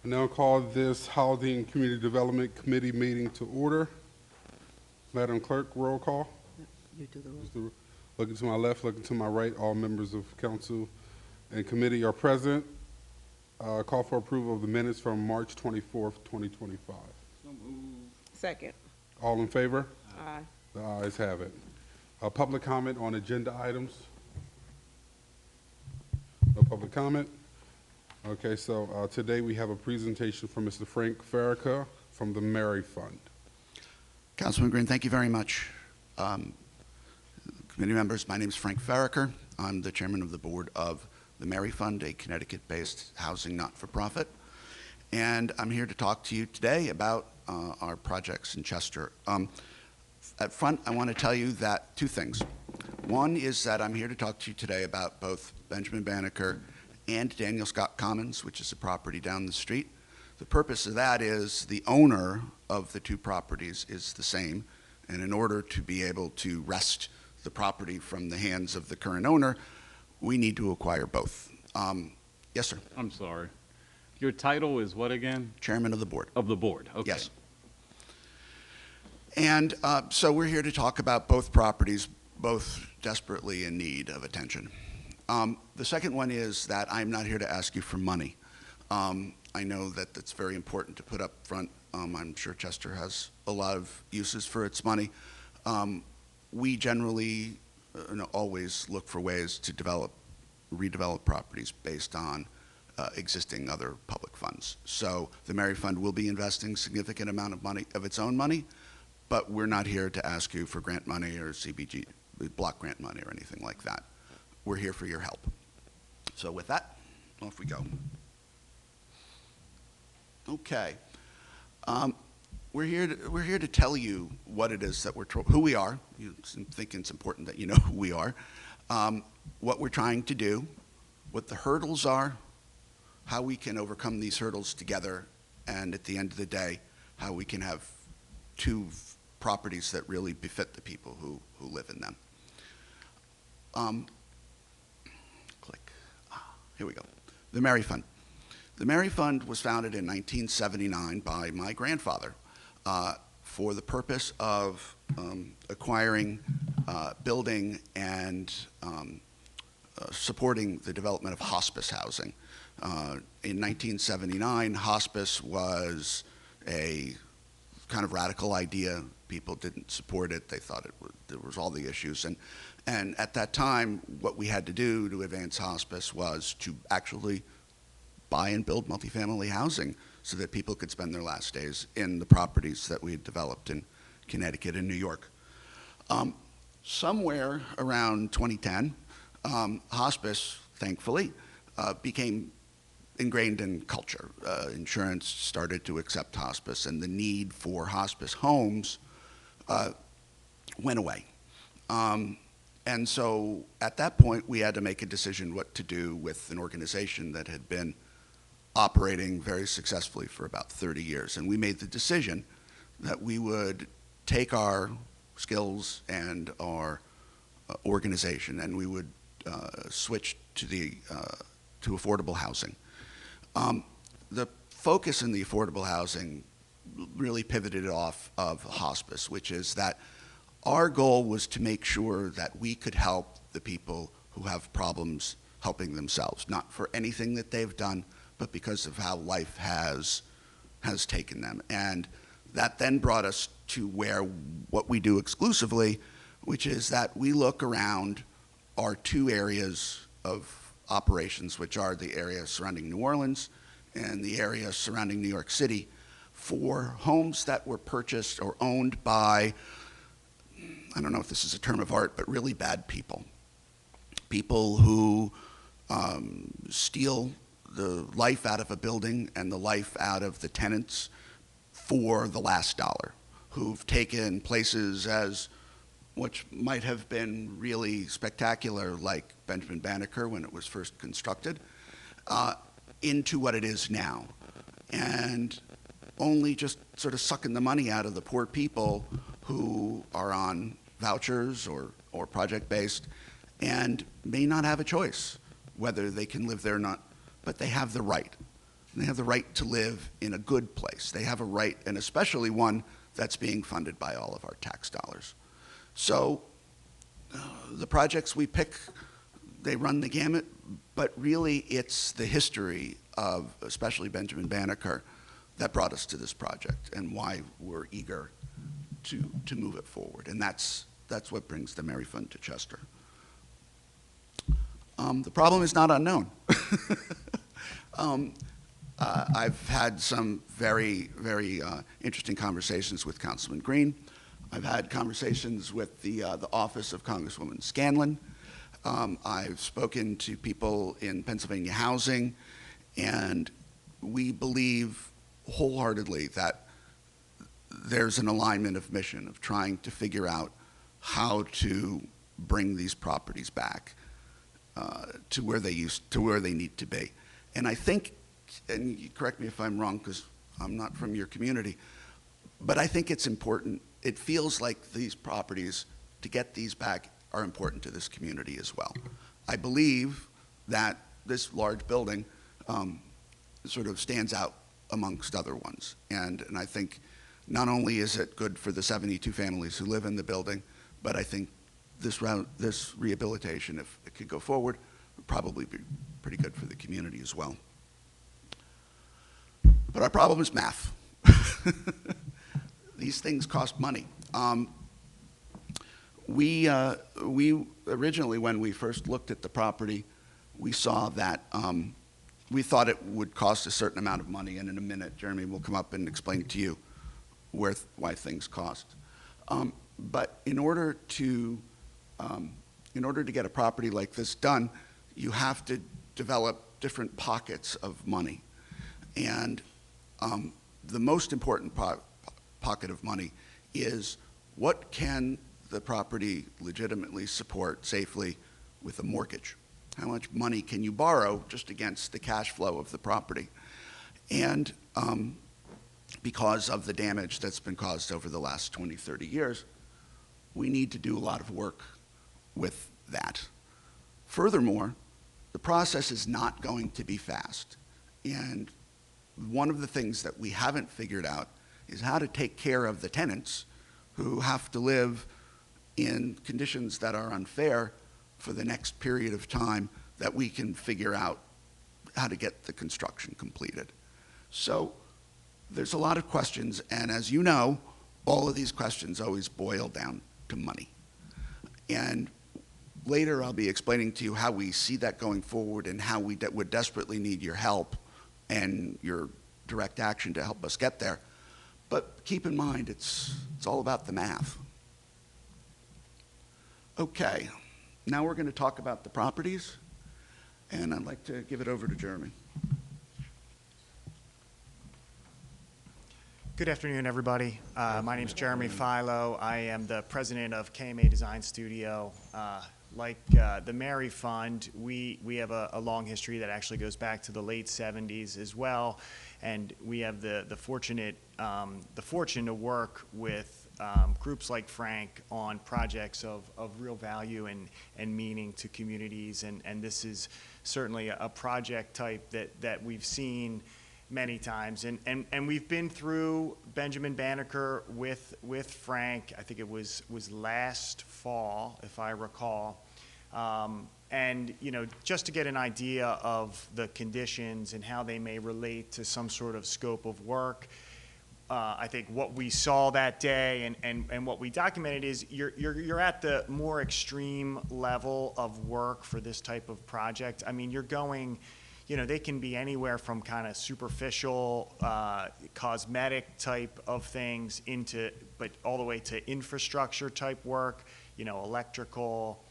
I now call this Housing and Community Development Committee meeting to order. Madam Clerk, roll call. You do the roll. Looking to my left, looking to my right, all members of council and committee are present. Call for approval of the minutes from March 24th, 2025. Second. All in favor? Aye. The ayes have it. Public comment on agenda items? No public comment? Okay, so today we have a presentation from Mr. Frank Farrakha from the Mary Fund. Councilman Green, thank you very much. Committee members, my name is Frank Farrakha. I'm the chairman of the board of the Mary Fund, a Connecticut-based housing not-for-profit. And I'm here to talk to you today about our projects in Chester. At front, I want to tell you that two things. One is that I'm here to talk to you today about both Benjamin Banneker and Daniel Scott Commons, which is a property down the street. The purpose of that is the owner of the two properties is the same, and in order to be able to wrest the property from the hands of the current owner, we need to acquire both. Yes, sir. I'm sorry. Your title is what again? Chairman of the board. Of the board, okay. Yes. And so we're here to talk about both properties, both desperately in need of attention. The second one is that I'm not here to ask you for money. I know that that's very important to put up front. I'm sure Chester has a lot of uses for its money. We generally always look for ways to redevelop properties based on existing other public funds. So the Mary Fund will be investing significant amount of money, of its own money, but we're not here to ask you for grant money or CBG, block grant money or anything like that. We're here for your help. So with that, off we go. Okay. We're here to tell you what it is that who we are. You think it's important that you know who we are, what we're trying to do, what the hurdles are, how we can overcome these hurdles together, and at the end of the day, how we can have two properties that really befit the people who live in them. Click. Here we go. The Mary Fund. The Mary Fund was founded in 1979 by my grandfather for the purpose of acquiring, building, and supporting the development of hospice housing. In 1979, hospice was a kind of radical idea. People didn't support it. They thought there was all the issues. And at that time, what we had to do to advance hospice was to actually buy and build multifamily housing so that people could spend their last days in the properties that we had developed in Connecticut and New York. Somewhere around 2010, hospice, thankfully, became ingrained in culture. Insurance started to accept hospice, and the need for hospice homes went away. And so at that point, we had to make a decision what to do with an organization that had been operating very successfully for about 30 years. And we made the decision that we would take our skills and our organization, and we would switch to affordable housing. The focus in the affordable housing really pivoted off of hospice, which is that our goal was to make sure that we could help the people who have problems helping themselves, not for anything that they've done, but because of how life has taken them. And that then brought us to what we do exclusively, which is that we look around our two areas of operations, which are the area surrounding New Orleans and the area surrounding New York City, for homes that were purchased or owned by, I don't know if this is a term of art, but really bad people. People who steal the life out of a building and the life out of the tenants for the last dollar, who've taken places as which might have been really spectacular, like Benjamin Banneker when it was first constructed, into what it is now. And only just sort of sucking the money out of the poor people who are on vouchers or project-based and may not have a choice whether they can live there or not, but they have the right. and they have the right to live in a good place. They have a right, and especially one that's being funded by all of our tax dollars. So the projects we pick, they run the gamut, but really it's the history of especially Benjamin Banneker that brought us to this project and why we're eager to move it forward. And that's what brings the Mary Fund to Chester. The problem is not unknown. I've had some very, very interesting conversations with Councilman Green. I've had conversations with the office of Congresswoman Scanlon. I've spoken to people in Pennsylvania Housing, and we believe wholeheartedly that there's an alignment of mission of trying to figure out how to bring these properties back to where they need to be. And I think, and you correct me if I'm wrong because I'm not from your community, but I think it's important. It feels like these properties, to get these back, are important to this community as well. I believe that this large building sort of stands out amongst other ones. And I think not only is it good for the 72 families who live in the building, but I think this rehabilitation, if it could go forward, would probably be pretty good for the community as well. But our problem is math. These things cost money. We originally, when we first looked at the property, we saw that we thought it would cost a certain amount of money, and in a minute, Jeremy will come up and explain to you why things cost. But in order to get a property like this done, you have to develop different pockets of money. And the most important pocket of money is what can the property legitimately support safely with a mortgage? How much money can you borrow just against the cash flow of the property? And because of the damage that's been caused over the last 20, 30 years, we need to do a lot of work with that. Furthermore, the process is not going to be fast. And one of the things that we haven't figured out is how to take care of the tenants who have to live in conditions that are unfair for the next period of time that we can figure out how to get the construction completed. So there's a lot of questions, and as you know, all of these questions always boil down to money. And later I'll be explaining to you how we see that going forward and how we would desperately need your help and your direct action to help us get there. But keep in mind, it's all about the math. Okay, now we're going to talk about the properties, and I'd like to give it over to Jeremy. Good afternoon, everybody. My name is Jeremy Philo. I am the president of KMA Design Studio. Like the Mary Fund, we have a long history that actually goes back to the late 70s as well, and we have the fortune to work with groups like Frank on projects of real value and meaning to communities, and this is certainly a project type that we've seen many times, and we've been through Benjamin Banneker with Frank. I think it was last fall, if I recall, and just to get an idea of the conditions and how they may relate to some sort of scope of work. I think what we saw that day and what we documented is you're at the more extreme level of work for this type of project. I mean, you're going, they can be anywhere from kind of superficial, cosmetic type of things but all the way to infrastructure type work, electrical,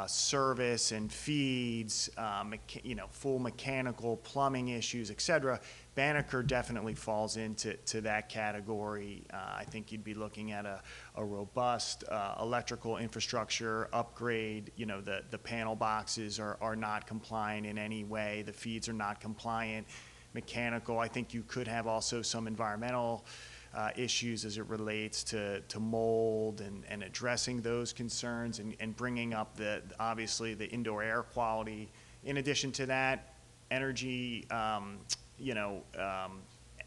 service and feeds, full mechanical, plumbing issues, et cetera. Banneker definitely falls into that category. I think you'd be looking at a robust electrical infrastructure upgrade. The panel boxes are not compliant in any way. The feeds are not compliant. Mechanical, I think you could have also some environmental issues as it relates to mold and addressing those concerns and bringing up obviously the indoor air quality. In addition to that, energy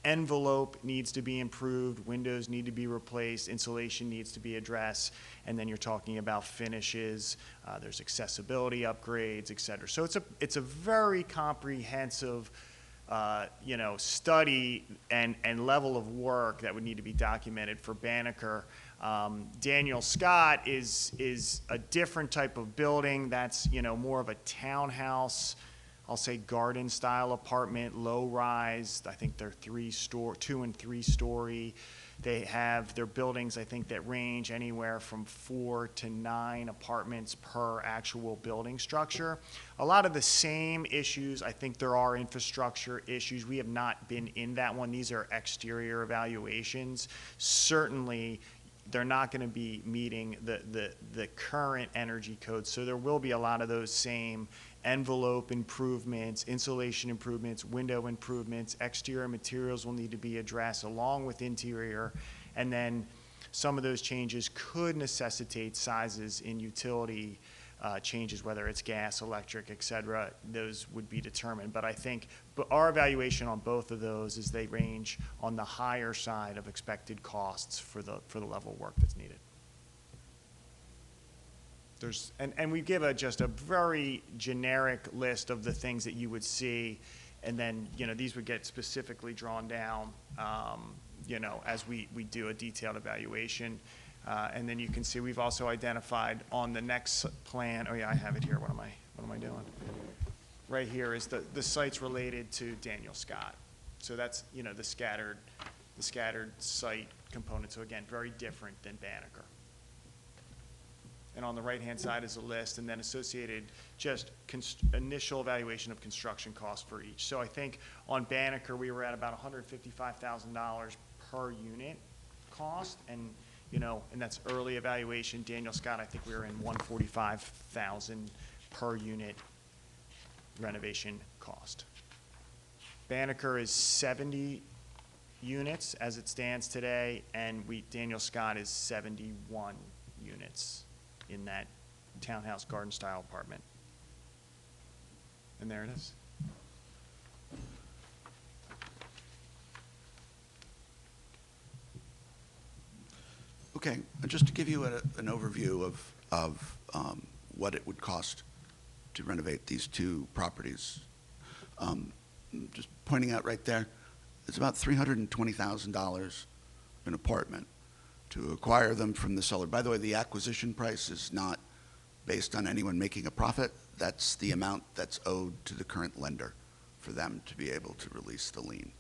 envelope needs to be improved, windows need to be replaced, insulation needs to be addressed, and then you're talking about finishes, there's accessibility upgrades, et cetera. So it's a very comprehensive, study and level of work that would need to be documented for Banneker. Daniel Scott is a different type of building that's, more of a townhouse, I'll say garden style apartment, low rise. I think they're 2 and 3 story. They have their buildings, I think, that range anywhere from 4 to 9 apartments per actual building structure. A lot of the same issues, I think there are infrastructure issues. We have not been in that one. These are exterior evaluations. Certainly, they're not going to be meeting the current energy code. So there will be a lot of those same envelope improvements, insulation improvements, window improvements, exterior materials will need to be addressed along with interior. And then some of those changes could necessitate sizes in utility changes, whether it's gas, electric, et cetera. Those would be determined. But I think our evaluation on both of those is they range on the higher side of expected costs for the level of work that's needed. And we give just a very generic list of the things that you would see, and then, these would get specifically drawn down, as we do a detailed evaluation. And then you can see we've also identified on the next plan, oh yeah, I have it here, what am I doing? Right here is the sites related to Daniel Scott. So that's, the scattered site component. So again, very different than Banneker. And on the right-hand side is a list, and then associated just initial evaluation of construction costs for each. So I think on Banneker, we were at about $155,000 per unit cost, and and that's early evaluation. Daniel Scott, I think we were in $145,000 per unit renovation cost. Banneker is 70 units as it stands today, and Daniel Scott is 71 units in that townhouse garden style apartment. And there it is. Okay, just to give you an overview of what it would cost to renovate these 2 properties. Just pointing out right there, it's about $320,000 an apartment to acquire them from the seller. By the way, the acquisition price is not based on anyone making a profit. That's the amount that's owed to the current lender for them to be able to release the lien.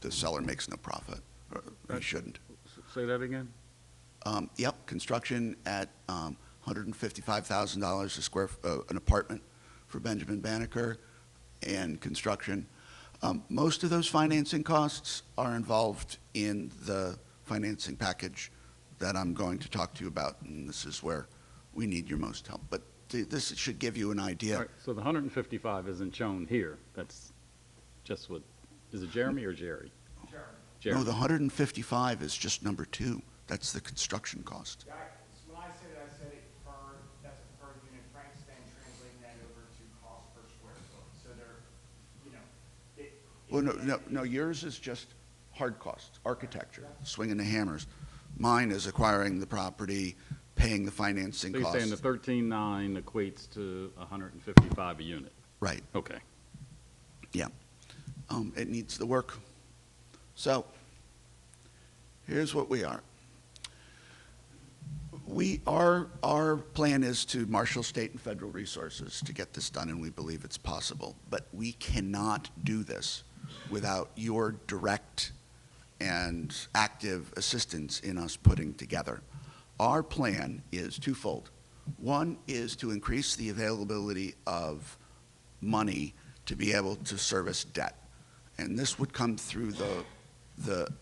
The seller makes no profit, or he shouldn't. Say that again? Yep, construction at $155,000 an apartment for Benjamin Banneker, and construction. Most of those financing costs are involved in the financing package that I'm going to talk to you about, and this is where we need your most help. But this should give you an idea. All right, so the 155 isn't shown here. That's just what, is it Jeremy or Jerry? Jeremy. No, the 155 is just number 2. That's the construction cost. When I said it, that's a per unit. Frank's then translating that over to cost per square foot. So they're, Well, no, yours is just hard costs, architecture, swinging the hammers. Mine is acquiring the property, paying the financing So you're costs. saying the 13.9 equates to 155 a unit? Right, Okay. yeah. It needs the work. So, here's what we are. Our plan is to marshal state and federal resources to get this done, and we believe it's possible. But we cannot do this without your direct and active assistance in us putting together. Our plan is twofold. One is to increase the availability of money to be able to service debt. And this would come through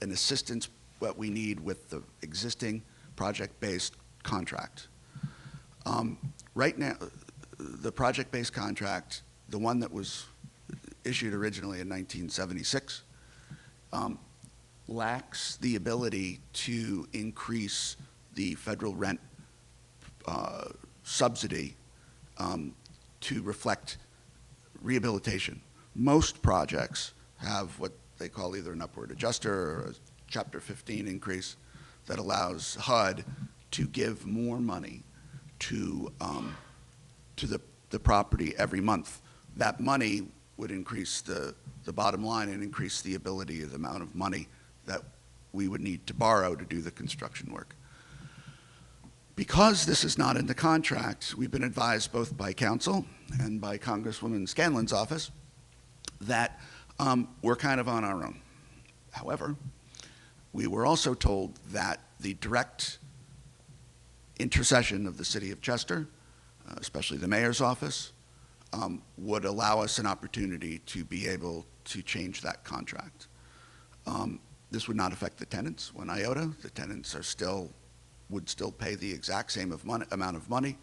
an assistance that we need with the existing project-based contract. Right now, the project-based contract, the one that was issued originally in 1976, lacks the ability to increase the federal rent subsidy to reflect rehabilitation. Most projects have what they call either an upward adjuster or a Chapter 15 increase that allows HUD to give more money to the property every month. That money would increase the bottom line and increase the ability of the amount of money that we would need to borrow to do the construction work. Because this is not in the contract, we've been advised both by council and by Congresswoman Scanlon's office that we're kind of on our own. However, we were also told that the direct intercession of the city of Chester, especially the mayor's office, would allow us an opportunity to be able to change that contract. This would not affect the tenants one iota. The tenants would still pay the exact same amount of money,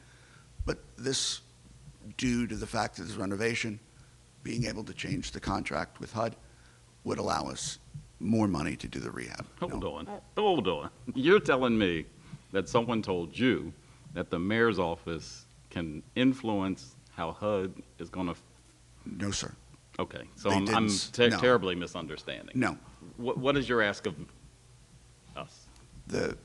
but this, due to the fact of this renovation, being able to change the contract with HUD would allow us more money to do the rehab. Hold on. You're telling me that someone told you that the mayor's office can influence how HUD is going to? No, sir. Okay, so They I'm didn't- no. terribly misunderstanding. No. What is your ask of us? The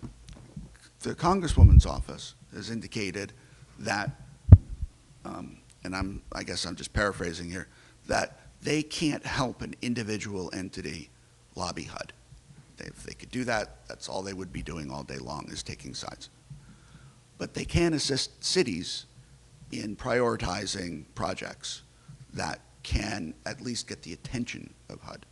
Congresswoman's office has indicated that, and I guess I'm just paraphrasing here, that they can't help an individual entity lobby HUD. If they could do that, that's all they would be doing all day long, is taking sides. But they can assist cities in prioritizing projects that can at least get the attention of HUD.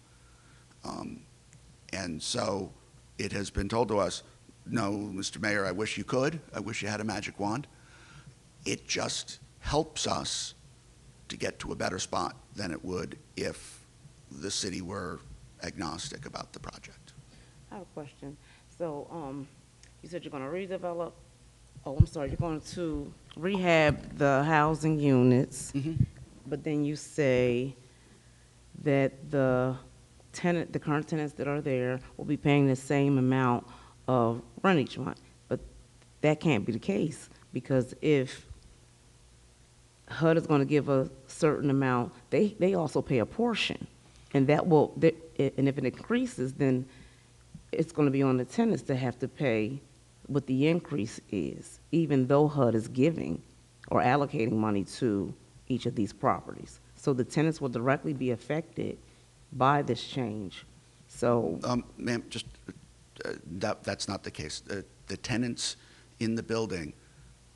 And so it has been told to us, no, Mr. Mayor, I wish you could. I wish you had a magic wand. It just helps us to get to a better spot than it would if the city were agnostic about the project. I have a question. So, you said you're gonna redevelop, you're going to rehab the housing units, but then you say that the current tenants that are there will be paying the same amount of rent each month. But that can't be the case, because if HUD is gonna give a certain amount, they also pay a portion. And and if it increases, then it's gonna be on the tenants to have to pay what the increase is, even though HUD is giving or allocating money to each of these properties. So the tenants will directly be affected by this change. So, Ma'am, just, that's not the case. The tenants in the building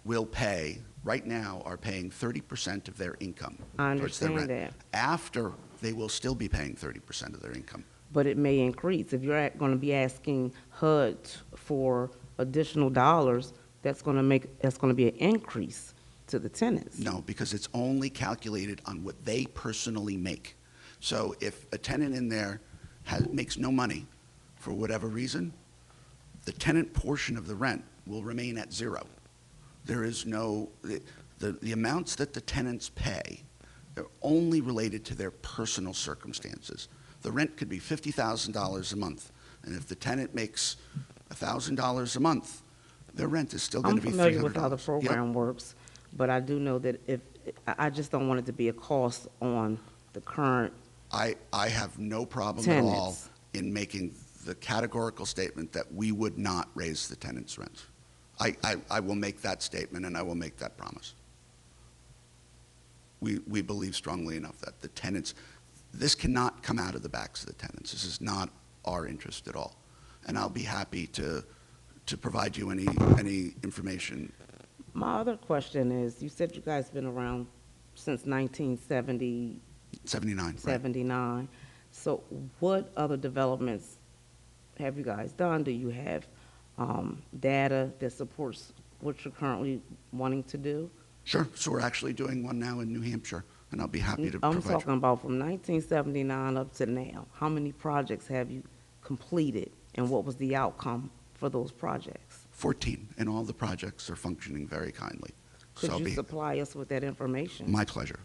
will pay, right now, are paying 30% of their income I towards their understand rent. that. After, they will still be paying 30% of their income. but it may increase. If you're gonna be asking HUD for additional dollars, that's gonna be an increase to the tenants. No, because it's only calculated on what they personally make. So if a tenant in there makes no money for whatever reason, the tenant portion of the rent will remain at zero. There is no, the amounts that the tenants pay are only related to their personal circumstances. The rent could be $50,000 a month, and if the tenant makes $1,000 a month, their rent is still going to be $300. I'm familiar with how the Yep. program works, but I do know that I just don't want it to be a cost on the current I have no problem at all tenants. in making the categorical statement that we would not raise the tenant's rent. I will make that statement, and I will make that promise. We believe strongly enough that the tenants, this cannot come out of the backs of the tenants. This is not our interest at all. And I'll be happy to provide you any information. My other question is, you said you guys been around since 1970, 79, right? 79. So what other developments have you guys done? Do you have data that supports what you're currently wanting to do? Sure. So we're actually doing one now in New Hampshire, and I'll be happy to I'm provide talking you. about from 1979 up to now. How many projects have you completed, and what was the outcome for those projects? 14, and all the projects are functioning very kindly. So Could I'll you be, supply us with that information? my pleasure.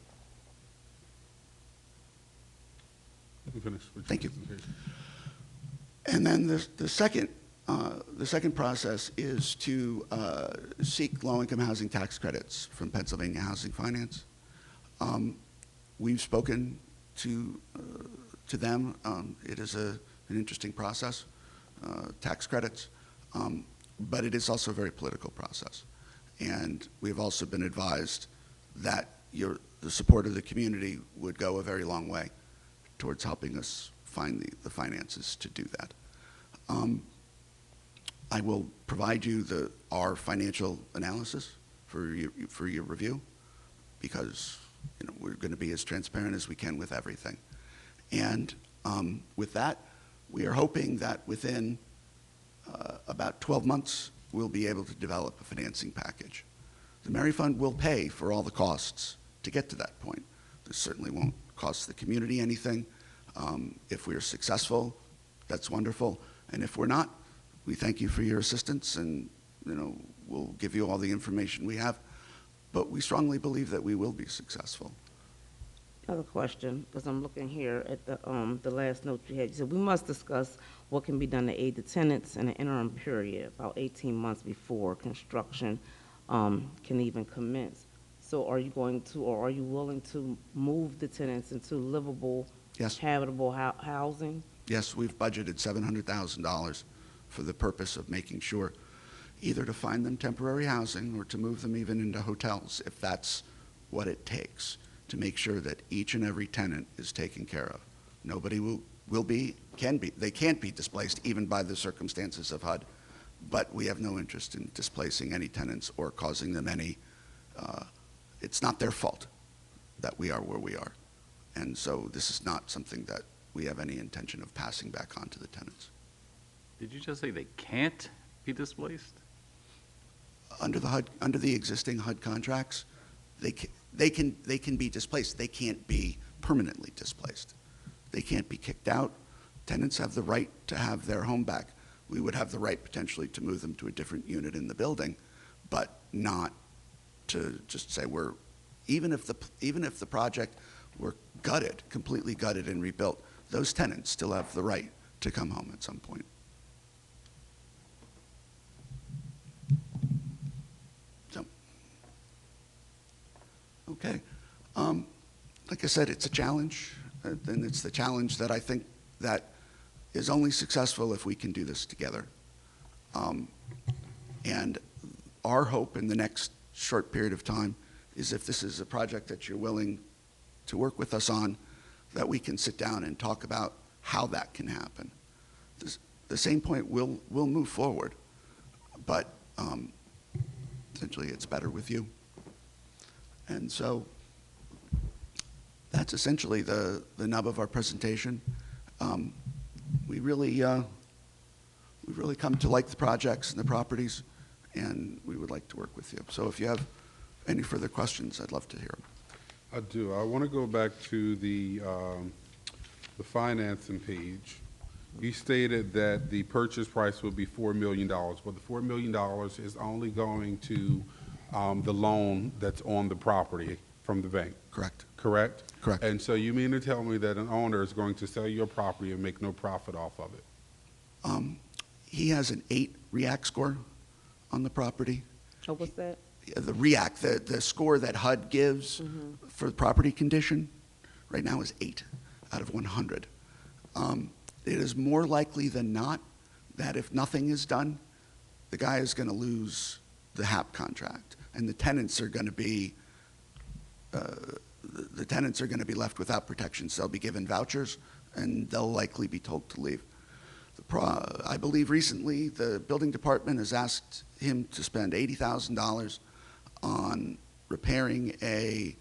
You can finish with your Thank you. presentation. And then the second process is to seek low-income housing tax credits from Pennsylvania Housing Finance. We've spoken to them. It is an interesting process, tax credits, but it is also a very political process. And we've also been advised that the support of the community would go a very long way towards helping us find the finances to do that. I will provide you our financial analysis for your review, because we're going to be as transparent as we can with everything. And with that, we are hoping that within about 12 months, we'll be able to develop a financing package. The Mary Fund will pay for all the costs to get to that point. This certainly won't cost the community anything. If we are successful, that's wonderful. And if we're not, we thank you for your assistance, and we'll give you all the information we have. But we strongly believe that we will be successful. Another question, because I'm looking here at the last note you had. You said we must discuss what can be done to aid the tenants in an interim period, about 18 months before construction can even commence. So are you going to, or are you willing to move the tenants into livable, Yes. habitable housing? Yes, we've budgeted $700,000 for the purpose of making sure either to find them temporary housing or to move them even into hotels, if that's what it takes, to make sure that each and every tenant is taken care of. Nobody they can't be displaced even by the circumstances of HUD, but we have no interest in displacing any tenants or causing them any, it's not their fault that we are where we are. And so this is not something that we have any intention of passing back on to the tenants. Did you just say they can't be displaced? Under the existing HUD contracts, they can be displaced. They can't be permanently displaced. They can't be kicked out. Tenants have the right to have their home back. We would have the right potentially to move them to a different unit in the building, but not to just say even if the project were gutted, completely gutted and rebuilt, those tenants still have the right to come home at some point. So, okay. Like I said, it's a challenge, and it's the challenge that I think that is only successful if we can do this together. And our hope in the next short period of time is, if this is a project that you're willing to work with us on, that we can sit down and talk about how that can happen. The same point, we'll move forward, but essentially it's better with you. And so that's essentially the nub of our presentation. We've really come to like the projects and the properties, and we would like to work with you. So if you have any further questions, I'd love to hear them. I do. I want to go back to the financing page. You stated that the purchase price would be $4 million. Well, the $4 million is only going to the loan that's on the property from the bank. Correct. Correct? Correct. And so you mean to tell me that an owner is going to sell your property and make no profit off of it? He has an 8 REACT score on the property. Oh, what's that? The REACT, the score that HUD gives for the property condition, right now is 8 out of 100. It is more likely than not that if nothing is done, the guy is going to lose the HAP contract, and the tenants are going to be left without protections. They'll be given vouchers, and they'll likely be told to leave. I believe recently the building department has asked him to spend $80,000 on repairing a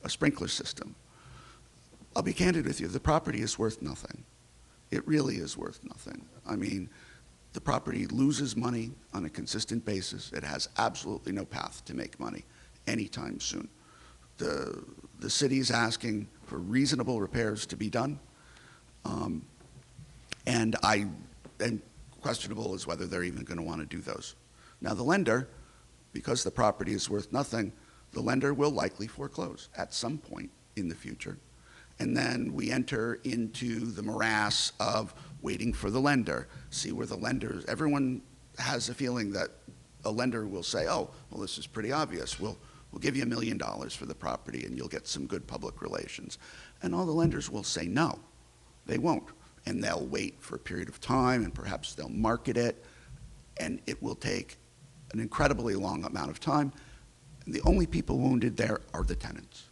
sprinkler system. I'll be candid with you, the property is worth nothing. It really is worth nothing. I mean, the property loses money on a consistent basis. It has absolutely no path to make money anytime soon. The city is asking for reasonable repairs to be done, and questionable is whether they're even going to want to do those. Now, the lender, because the property is worth nothing, the lender will likely foreclose at some point in the future. And then we enter into the morass of waiting for the lender, see where the lenders, everyone has a feeling that a lender will say, oh, well, this is pretty obvious. We'll we'll give you $1 million for the property and you'll get some good public relations. And all the lenders will say no, they won't. And they'll wait for a period of time and perhaps they'll market it, and it will take an incredibly long amount of time. And the only people wounded there are the tenants.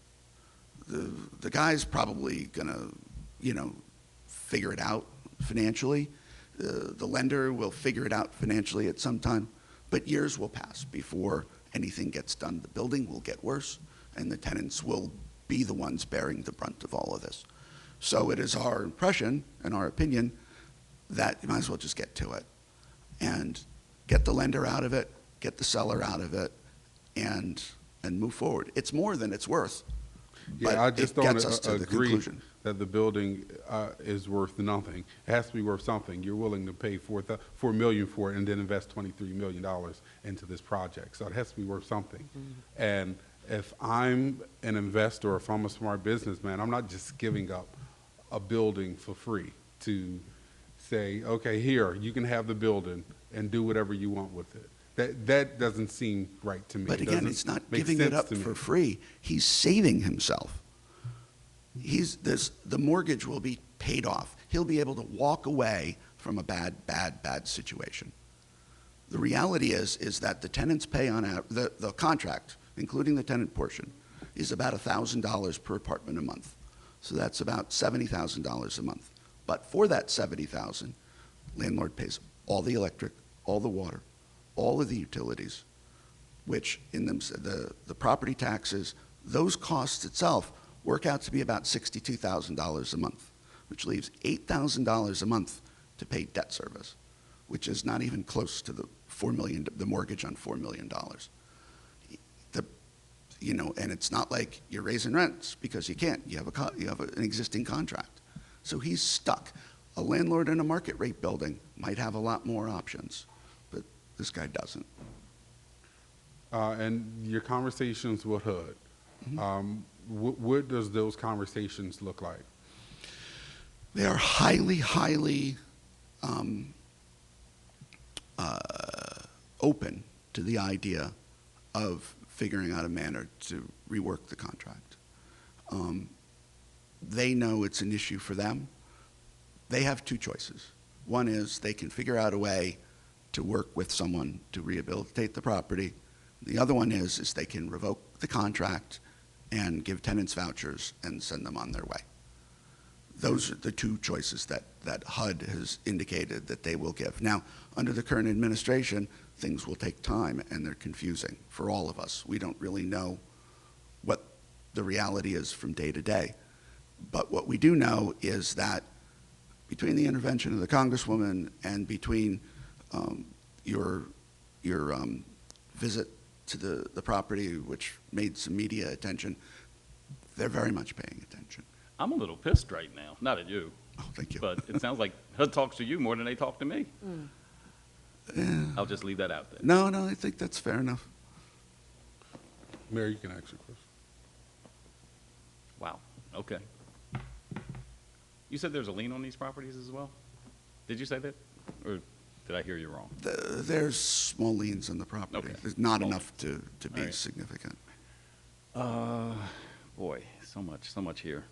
The guy's probably gonna, figure it out financially. The lender will figure it out financially at some time, but years will pass before anything gets done. The building will get worse, and the tenants will be the ones bearing the brunt of all of this. So it is our impression and our opinion that you might as well just get to it and get the lender out of it, get the seller out of it, and move forward. It's more than it's worth, but Yeah, I just it don't gets us to the agree conclusion. that the building is worth nothing. It has to be worth something. You're willing to pay $4 million for it and then invest $23 million into this project. So it has to be worth something. And if I'm an investor, or if I'm a smart businessman, I'm not just giving up a building for free to say, okay, here, you can have the building and do whatever you want with it. That doesn't seem right to me. But It again, doesn't it's not make giving it sense up to me. for free. He's saving himself. The mortgage will be paid off. He'll be able to walk away from a bad situation. The reality is that the tenants pay the contract, including the tenant portion, is about $1,000 per apartment a month. So that's about $70,000 a month. But for that $70,000, landlord pays all the electric, all the water, all of the utilities, which in them, the property taxes, those costs itself work out to be about $62,000 a month, which leaves $8,000 a month to pay debt service, which is not even close to the the mortgage on $4 million. And it's not like you're raising rents because you can't. You have an existing contract. So he's stuck. A landlord in a market rate building might have a lot more options, but this guy doesn't. And your conversations with HUD, what does those conversations look like? They are highly, highly open to the idea of figuring out a manner to rework the contract. They know it's an issue for them. They have two choices. One is they can figure out a way to work with someone to rehabilitate the property. The other one is they can revoke the contract and give tenants vouchers and send them on their way. Those are the two choices that HUD has indicated that they will give. Now, under the current administration, things will take time and they're confusing for all of us. We don't really know what the reality is from day to day. But what we do know is that between the intervention of the Congresswoman and between your visit to the property, which made some media attention, they're very much paying attention. I'm a little pissed right now, not at you, Oh, thank you. but it sounds like HUD talks to you more than they talk to me. I'll just leave that out there. No, I think that's fair enough. Mayor, you can ask your question. Wow, okay. You said there's a lien on these properties as well? Did you say that? Or did I hear you wrong? There's small liens on the property. Okay. There's not Small enough to be All right. significant. Boy, so much here.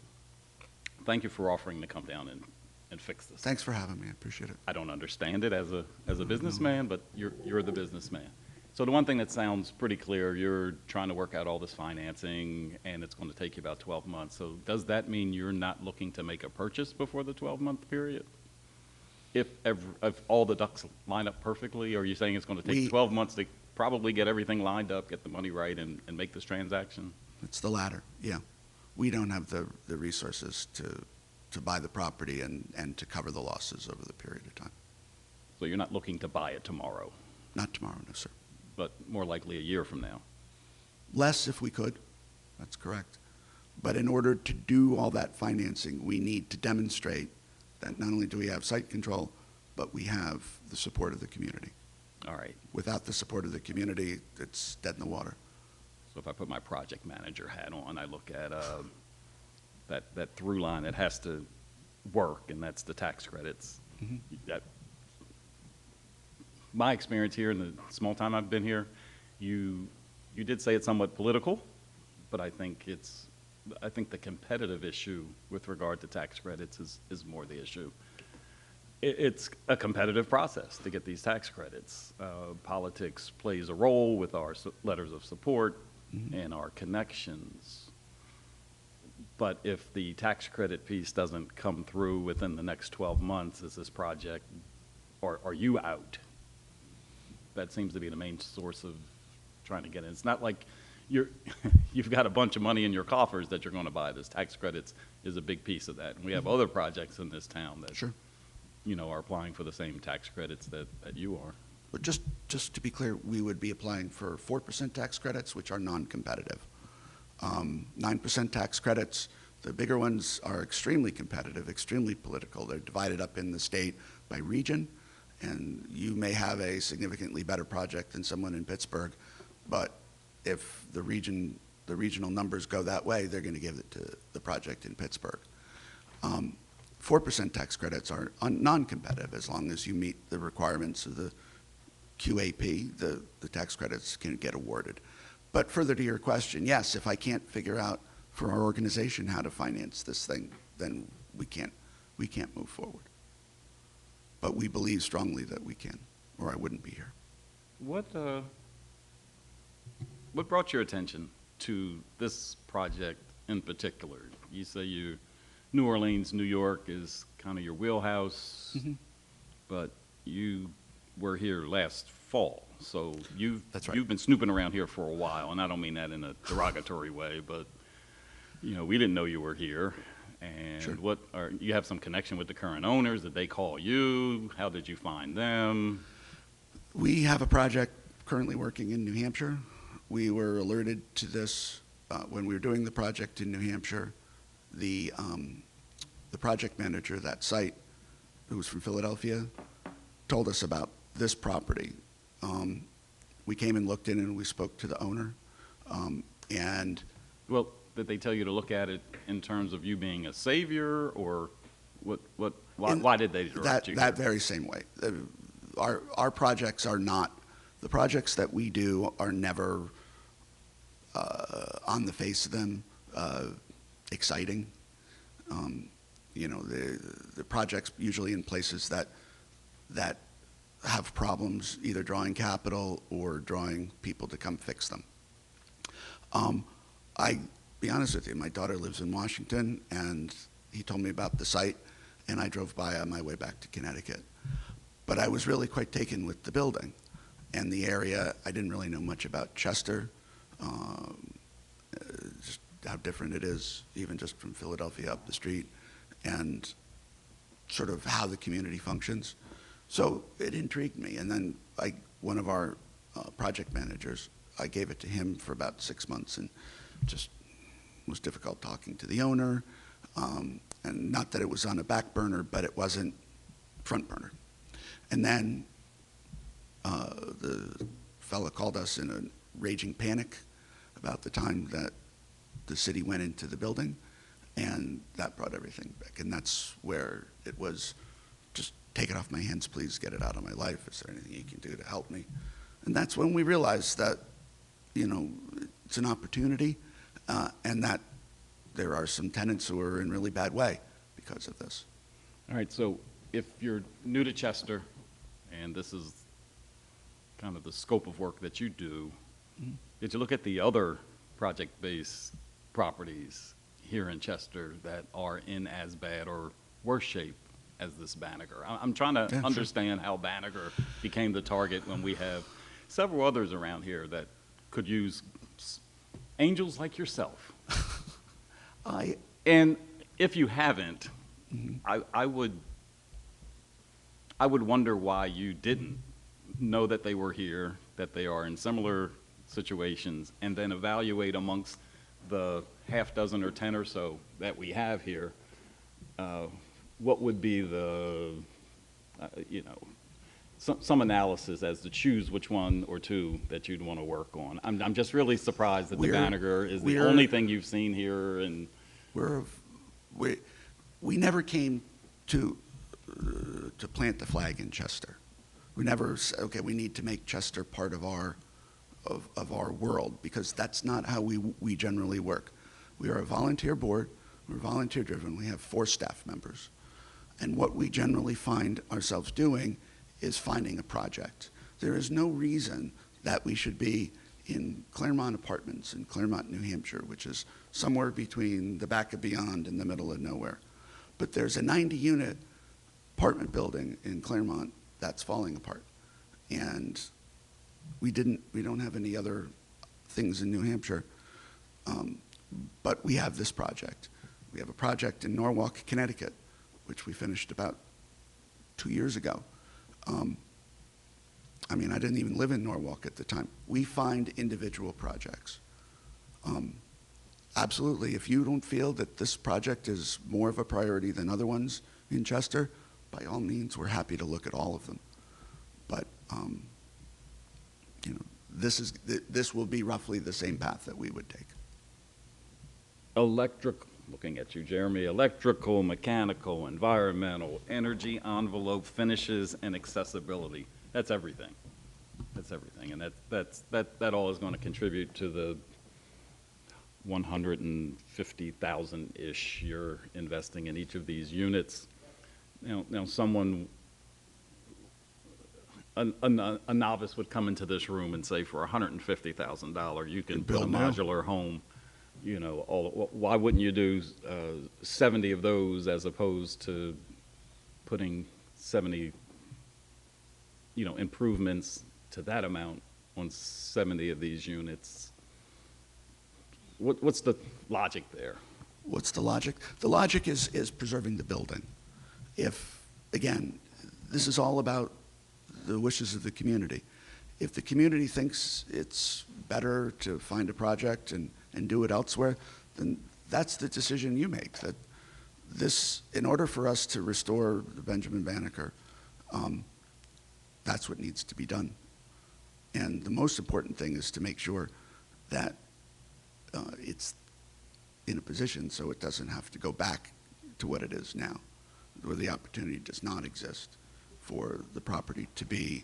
Thank you for offering to come down and fix this. Thanks for having me. I appreciate it. I don't understand it as a businessman, but you're the businessman. So the one thing that sounds pretty clear, you're trying to work out all this financing, and it's going to take you about 12 months. So does that mean you're not looking to make a purchase before the 12-month period? If all the ducks line up perfectly, or are you saying it's going to take 12 months to probably get everything lined up, get the money right, and make this transaction? It's the latter, yeah. We don't have the resources to buy the property and to cover the losses over the period of time. So you're not looking to buy it tomorrow, Not tomorrow, no, sir. but more likely a year from now. Less if we could. That's correct. But in order to do all that financing, we need to demonstrate that not only do we have site control, but we have the support of the community. All right. Without the support of the community, it's dead in the water. So if I put my project manager hat on, I look at that through line that has to work, and that's the tax credits. That, my experience here in the small time I've been here, you you did say it's somewhat political, but I think the competitive issue with regard to tax credits is more the issue. It's a competitive process to get these tax credits. Politics plays a role with our letters of support and our connections. But if the tax credit piece doesn't come through within the next 12 months, is this project, or are you out? That seems to be the main source of trying to get in. It's not like you've got a bunch of money in your coffers that you're going to buy this. Tax credits is a big piece of that. And we have other projects in this town that, Sure. are applying for the same tax credits that you are. But just to be clear, we would be applying for 4% tax credits, which are non-competitive. 9% tax credits, the bigger ones are extremely competitive, extremely political. They're divided up in the state by region, and you may have a significantly better project than someone in Pittsburgh, but if the regional numbers go that way, they're going to give it to the project in Pittsburgh. 4% tax credits are non-competitive as long as you meet the requirements of the QAP, the tax credits can get awarded. But further to your question, yes, if I can't figure out for our organization how to finance this thing, then we can't move forward. But we believe strongly that we can, or I wouldn't be here. What brought your attention to this project in particular? You say New Orleans, New York is kind of your wheelhouse, but you were here last fall, so That's right. you've been snooping around here for a while, and I don't mean that in a derogatory way, but we didn't know you were here. And Sure. You have some connection with the current owners? Did they call you? How did you find them? We have a project currently working in New Hampshire. We were alerted to this when we were doing the project in New Hampshire. The project manager of that site, who was from Philadelphia, told us about this property. We came and looked in and we spoke to the owner. And Well, did they tell you to look at it in terms of you being a savior, or why did they direct you? that very same way. Our projects are not, the projects that we do are never, on the face of them, exciting. The projects usually in places that have problems either drawing capital or drawing people to come fix them. I be honest with you, my daughter lives in Washington, and he told me about the site, and I drove by on my way back to Connecticut. But I was really quite taken with the building and the area. I didn't really know much about Chester, just how different it is, even just from Philadelphia up the street, and sort of how the community functions. So it intrigued me. And then one of our project managers, I gave it to him for about 6 months, and just was difficult talking to the owner. And not that it was on a back burner, but it wasn't front burner. And then the fella called us in a raging panic about the time that the city went into the building, and that brought everything back. And that's where it was, just take it off my hands, please, get it out of my life. Is there anything you can do to help me? And that's when we realized that, it's an opportunity, and that there are some tenants who are in really bad way because of this. All right, so if you're new to Chester, and this is kind of the scope of work that you do, did you look at the other project-based properties here in Chester that are in as bad or worse shape as this Banneker? I'm trying to sure. understand how Banneker became the target when we have several others around here that could use angels like yourself. And if you haven't, I would wonder why you didn't know that they were here, that they are in similar situations, and then evaluate amongst the half dozen or 10 or so that we have here, what would be the, some analysis as to choose which one or two that you'd want to work on. I'm just really surprised that the Banneker is the only thing you've seen here. And we never came to plant the flag in Chester. We never said, okay, we need to make Chester part of our of our world, because that's not how we generally work. We are a volunteer board, we're volunteer driven, we have 4 staff members. And what we generally find ourselves doing is finding a project. There is no reason that we should be in Claremont Apartments in Claremont, New Hampshire, which is somewhere between the back of beyond and the middle of nowhere. But there's a 90-unit apartment building in Claremont that's falling apart. And we don't have any other things in New Hampshire, but we have this project. We have a project in Norwalk, Connecticut, which we finished about 2 years ago. I mean, I didn't even live in Norwalk at the time. We find individual projects. Absolutely, if you don't feel that this project is more of a priority than other ones in Chester, by all means, we're happy to look at all of them. But you know, this will be roughly the same path that we would take. Looking at you, Jeremy, electrical, mechanical, environmental, energy envelope, finishes, and accessibility. That's everything. That's everything, and that all is going to contribute to the 150,000-ish you're investing in each of these units. Now someone, a novice would come into this room and say, for $150,000, you can build a modular home. You know, why wouldn't you do 70 of those as opposed to putting 70, you know, improvements to that amount on 70 of these units? What's the logic there? What's the logic? The logic is preserving the building. If, again, this is all about the wishes of the community. If the community thinks it's better to find a project and do it elsewhere, then that's the decision you make. That this, in order for us to restore the Benjamin Banneker, that's what needs to be done. And the most important thing is to make sure that it's in a position so it doesn't have to go back to what it is now, where the opportunity does not exist for the property to be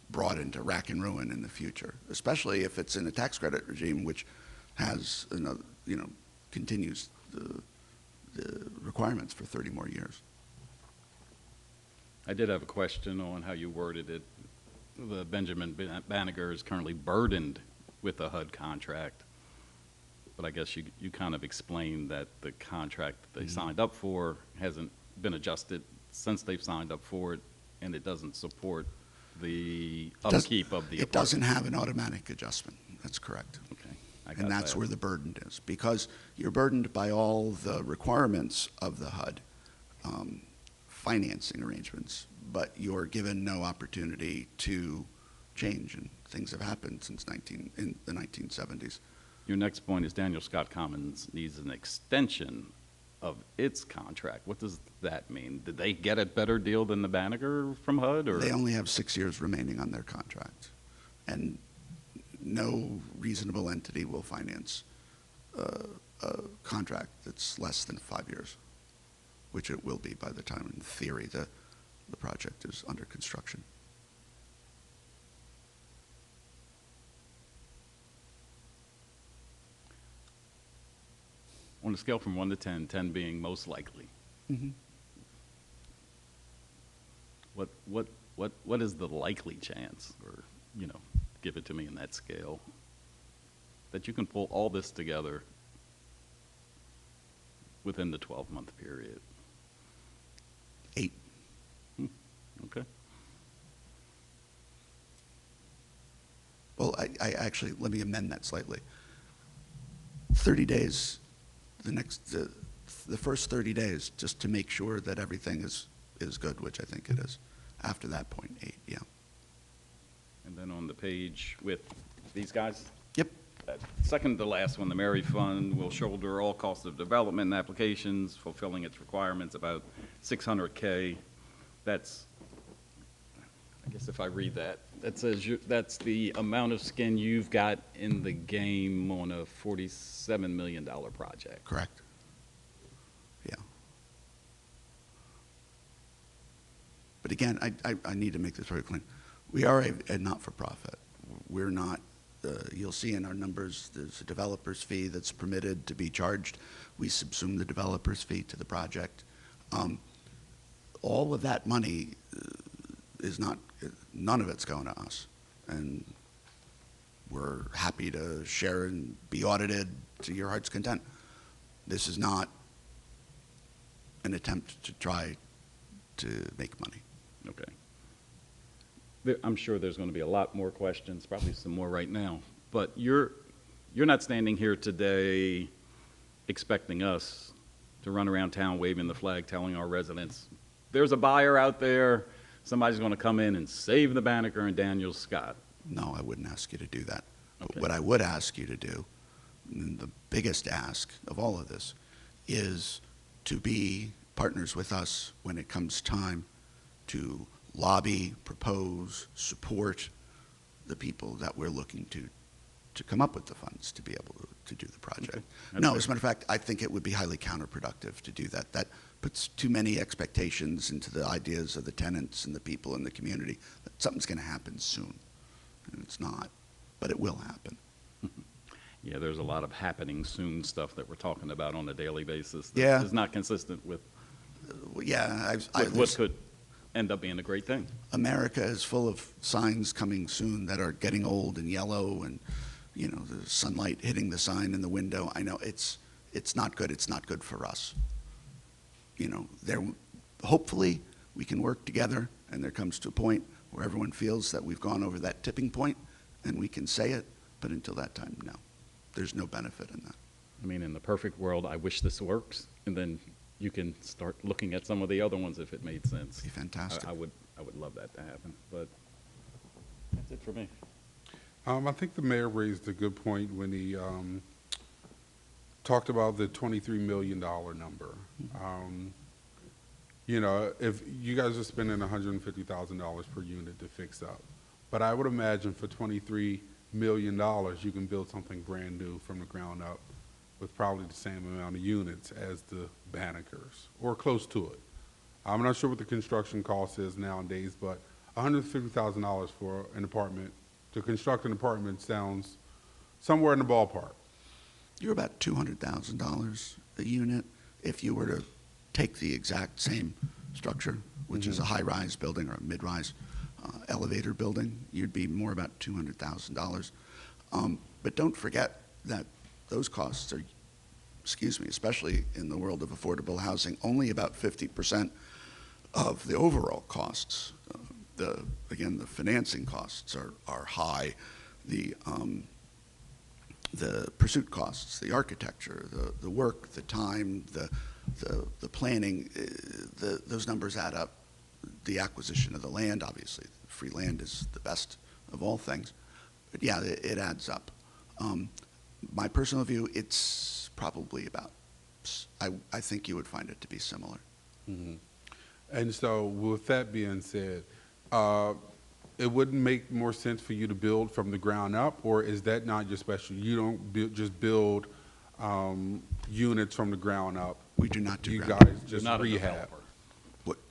brought into rack and ruin in the future, especially if it's in a tax credit regime, which has another, you know, continues the requirements for 30 more years. I did have a question on how you worded it. The Benjamin Banneker is currently burdened with a HUD contract, but I guess you kind of explained that the contract that they signed up for hasn't been adjusted since they've signed up for it, and it doesn't support the upkeep of the apartment. It doesn't have an automatic adjustment. That's correct. Okay. I got And that's that. where the burden is, because you're burdened by all the requirements of the HUD financing arrangements, but you're given no opportunity to change, and things have happened since in the 1970s. Your next point is Daniel Scott Commons needs an extension of its contract. What does that mean? Did they get a better deal than the Banneker from HUD? Or? They only have 6 years remaining on their contract, and no reasonable entity will finance a contract that's less than 5 years, which it will be by the time, in theory, the project is under construction. On a scale from 1 to 10, 10 being most likely, what is the likely chance, or, you know, give it to me in that scale, that you can pull all this together within the 12-month period? 8. Okay. Well, I actually, let me amend that slightly. 30 days, the first 30 days, just to make sure that everything is good, which I think it is. After that point, 8, yeah. And then on the page with these guys? Yep. Second to last one, the Mary Fund will shoulder all costs of development and applications, fulfilling its requirements, about $600K. That's, I guess if I read that, that says that's the amount of skin you've got in the game on a $47 million project. Correct. Yeah. But again, I need to make this very clear. We are a not-for-profit. We're not You'll see in our numbers, there's a developer's fee that's permitted to be charged. We subsume the developer's fee to the project. All of that money is not, none of it's going to us. And we're happy to share and be audited to your heart's content. This is not an attempt to try to make money. Okay. I'm sure there's going to be a lot more questions, probably some more right now. But you're not standing here today expecting us to run around town waving the flag, telling our residents, there's a buyer out there, somebody's going to come in and save the Banneker and Daniel Scott. No, I wouldn't ask you to do that. But Okay. what I would ask you to do, and the biggest ask of all of this, is to be partners with us when it comes time to lobby, propose, support the people that we're looking to come up with the funds to be able to do the project. Okay. That's No, fair. as a matter of fact, I think it would be highly counterproductive to do that. That puts too many expectations into the ideas of the tenants and the people in the community that something's going to happen soon. And it's not, but it will happen. Yeah, there's a lot of happening soon stuff that we're talking about on a daily basis. That Yeah. is not consistent with Well, yeah, what could end up being a great thing. America is full of signs coming soon that are getting old and yellow, and you know the sunlight hitting the sign in the window. I know it's not good. It's not good for us. You know, hopefully we can work together, and there comes to a point where everyone feels that we've gone over that tipping point, and we can say it. But until that time, no, there's no benefit in that. I mean, in the perfect world, I wish this works, and then you can start looking at some of the other ones if it made sense. Be fantastic. I would love that to happen, but that's it for me. I think the mayor raised a good point when he talked about the $23 million number. You know, if you guys are spending $150,000 per unit to fix up, but I would imagine for $23 million, you can build something brand new from the ground up with probably the same amount of units as the Bannekers, or close to it. I'm not sure what the construction cost is nowadays, but $150,000 for an apartment, to construct an apartment sounds somewhere in the ballpark. You're about $200,000 a unit if you were to take the exact same structure, which is a high-rise building or a mid-rise elevator building. You'd be more about $200,000. But don't forget that those costs are, especially in the world of affordable housing, only about 50% of the overall costs. Again, the financing costs are high. The pursuit costs, the architecture, the work, the time, the planning, those numbers add up. The acquisition of the land, obviously, free land is the best of all things. But yeah, it adds up. My personal view, it's probably about, I think you would find it to be similar. And so with that being said, it wouldn't make more sense for you to build from the ground up, or is that not your specialty? You don't just build units from the ground up. We do not do You ground guys up. You're just not a rehab. developer.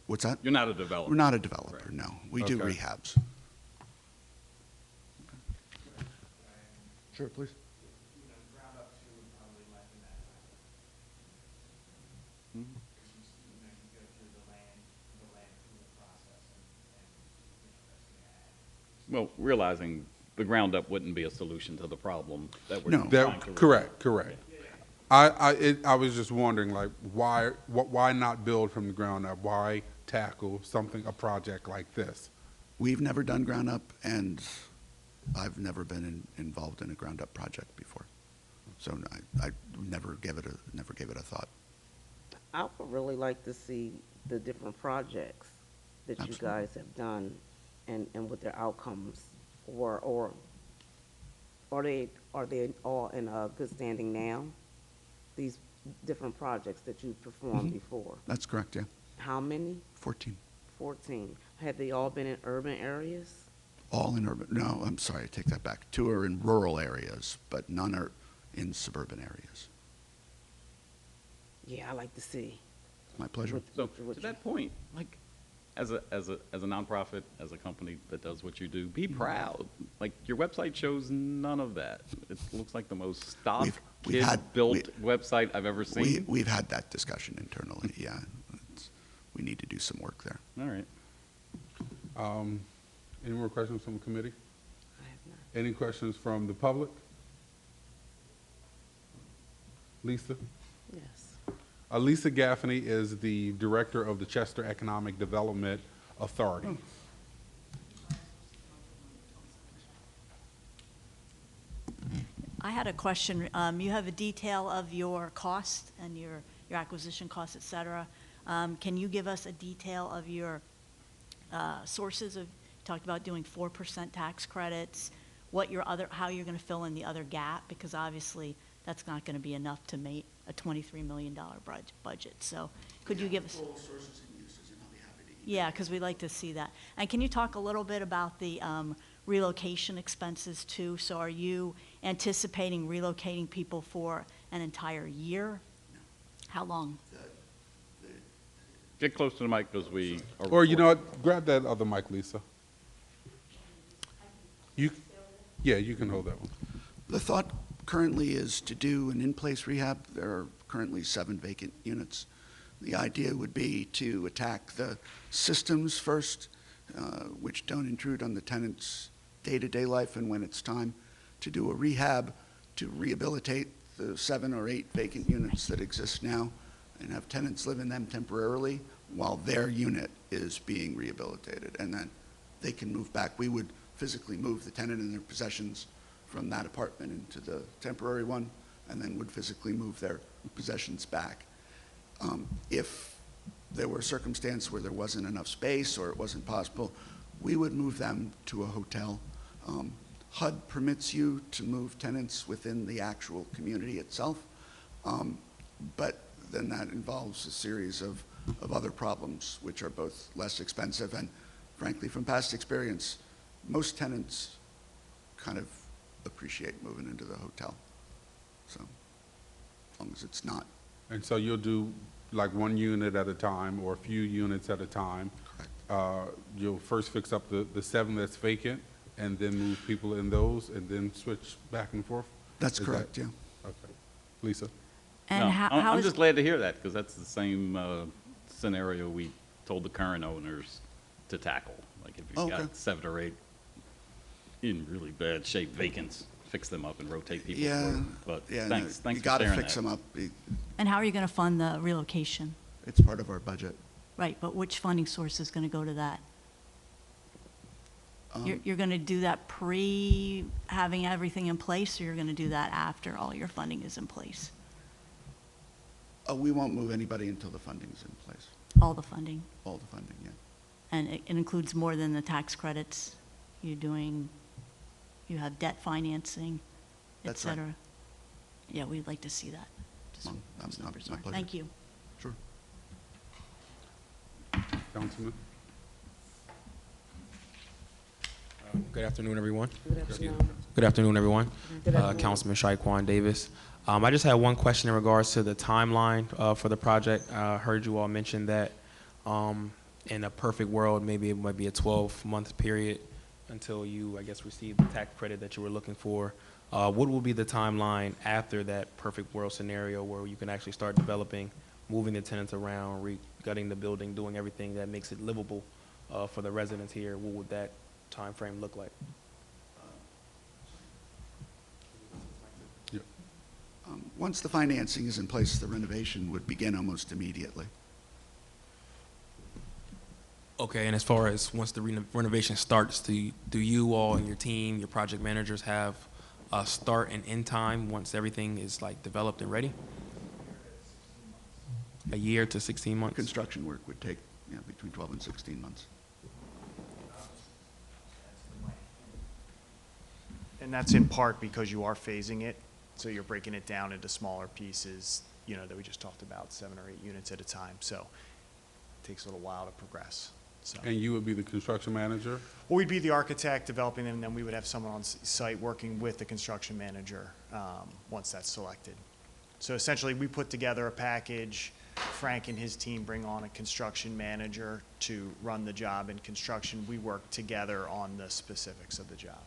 What's that? You're not a developer. We're not a developer, Right. no. We do Okay. rehabs. Sure, please. Well, realizing the ground up wouldn't be a solution to the problem that we're No. trying That, to correct. I was just wondering, like, why not build from the ground up? Why tackle a project like this? We've never done ground up, and I've never been involved in a ground up project before. So I never gave it a thought. I would really like to see the different projects that you Absolutely. guys have done and what their outcomes were, or are they all in a good standing now? These different projects that you performed before? That's correct, yeah. How many? 14. 14. Have they all been in urban areas? All in urban, no, I'm sorry, I take that back. 2 are in rural areas, but none are in suburban areas. Yeah, I like to see. My pleasure. With- So with to you. that point, like, as a nonprofit, as a company that does what you do, be proud. Like, your website shows none of that. It looks like the most stock, We've had- kid-built website I've ever seen. We've had that discussion internally, yeah. We need to do some work there. All right. Any more questions from the committee? I have not. Any questions from the public? Lisa? Yes. Lisa Gaffney is the director of the Chester Economic Development Authority. I had a question. You have a detail of your cost and your acquisition costs, et cetera. Can you give us a detail of your sources of, you talked about doing 4% tax credits, what your other, how you're going to fill in the other gap, because obviously that's not going to be enough to make a $23 million budget. So could you give us? Full sources and uses, and I'll be happy to. Yeah, because we'd like to see that. And can you talk a little bit about the relocation expenses too? So are you anticipating relocating people for an entire year? How long? Get close to the mic because we are. Or you know recording. what, grab that other mic, Lisa. Yeah, you can hold that one. The thought currently is to do an in-place rehab. There are currently 7 vacant units. The idea would be to attack the systems first, which don't intrude on the tenant's day-to-day life, and when it's time to do a rehab, to rehabilitate the 7 or 8 vacant units that exist now and have tenants live in them temporarily while their unit is being rehabilitated, and then they can move back. We would physically move the tenant and their possessions from that apartment into the temporary one, and then would physically move their possessions back. If there were a circumstance where there wasn't enough space or it wasn't possible, we would move them to a hotel. HUD permits you to move tenants within the actual community itself, but then that involves a series of other problems, which are both less expensive and, frankly, from past experience, most tenants kind of appreciate moving into the hotel. So, as long as it's not. And so you'll do like 1 unit at a time or a few units at a time. Correct. You'll first fix up the 7 that's vacant and then move people in those and then switch back and forth? That's Is correct, that- yeah. Okay. Lisa? And No, how I'm is? just glad to hear that because that's the same scenario we told the current owners to tackle. Like if you've Okay. got 7 or 8 in really bad shape vacants, fix them up and rotate people Yeah, through. But yeah, thanks you for gotta sharing fix that. them up. And how are you going to fund the relocation? It's part of our budget. Right, but which funding source is going to go to that? Um, You're going to do that pre having everything in place, or you're going to do that after all your funding is in place? We won't move anybody until the funding's in place, All the funding? all the funding, yeah. And it includes more than the tax credits? You're doing, you have debt financing, et That's right. cetera? Yeah, we'd like to see that. Just Well, what those numbers my are. pleasure. Thank you. Sure. Councilman? Good afternoon, everyone. Good afternoon. Good afternoon, everyone. Good afternoon. Councilman Shaquan Davis. I just had one question in regards to the timeline for the project. I heard you all mention that in a perfect world, maybe it might be a 12-month period until you, I guess, receive the tax credit that you were looking for. What will be the timeline after that perfect world scenario where you can actually start developing, moving the tenants around, gutting the building, doing everything that makes it livable for the residents here? What would that time frame look like? Once the financing is in place, the renovation would begin almost immediately. Okay, and as far as once the renovation starts, do you all and your team, your project managers have a start and end time once everything is like developed and ready? A year to 16 months? Construction work would take, between 12 and 16 months. And that's in part because you are phasing it, so you're breaking it down into smaller pieces, that we just talked about, 7 or 8 units at a time. So it takes a little while to progress. So, And you would be the construction manager? well, we'd be the architect developing them, and then we would have someone on site working with the construction manager once that's selected. So essentially, we put together a package Frank and his team bring on a construction manager to run the job in construction. We work together on the specifics of the job.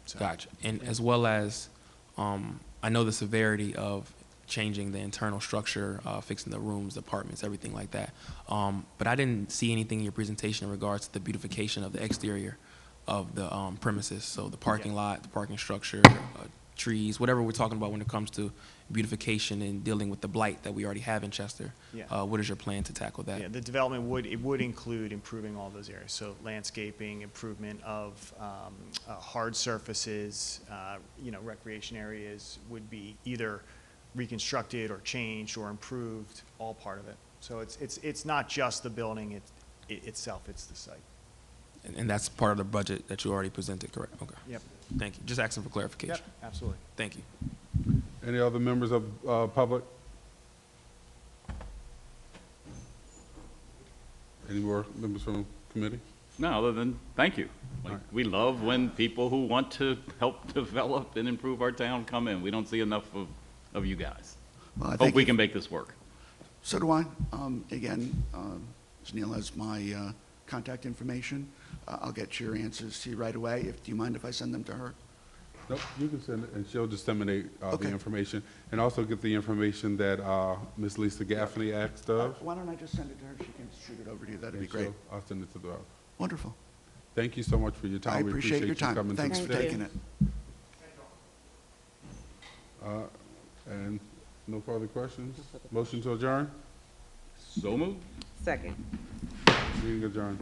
So- Gotcha. And as well as, I know the severity of changing the internal structure, fixing the rooms, apartments, everything like that. But I didn't see anything in your presentation in regards to the beautification of the exterior of the premises. So the parking lot, the parking structure, trees, whatever we're talking about when it comes to beautification and dealing with the blight that we already have in Chester. Yeah. What is your plan to tackle that? Yeah, the development would include improving all those areas, so landscaping, improvement of hard surfaces, recreation areas would be either reconstructed or changed or improved, all part of it. So it's not just the building itself, it's the site. And that's part of the budget that you already presented, correct? Okay. Yep. Thank you. Just asking for clarification. Yep, absolutely. Thank you. Any other members of public? Any more members from committee? No, other than, thank you. Like, Right. we love when people who want to help develop and improve our town come in. We don't see enough of you guys. Well, I Hope think we can make this work. So do I. Again, Neil has my contact information. I'll get your answers to you right away. Do you mind if I send them to her? Nope, you can send it, and she'll disseminate the Okay. information, and also get the information that Ms. Lisa Gaffney asked of. Why don't I just send it to her? She can shoot it over to you. That'd be and great. I'll send it to the, Wonderful. thank you so much for your time. I We appreciate your you time. coming to Thanks the for Thank state. taking it. And no further questions? Motion to adjourn? So moved? Second. Meeting adjourned.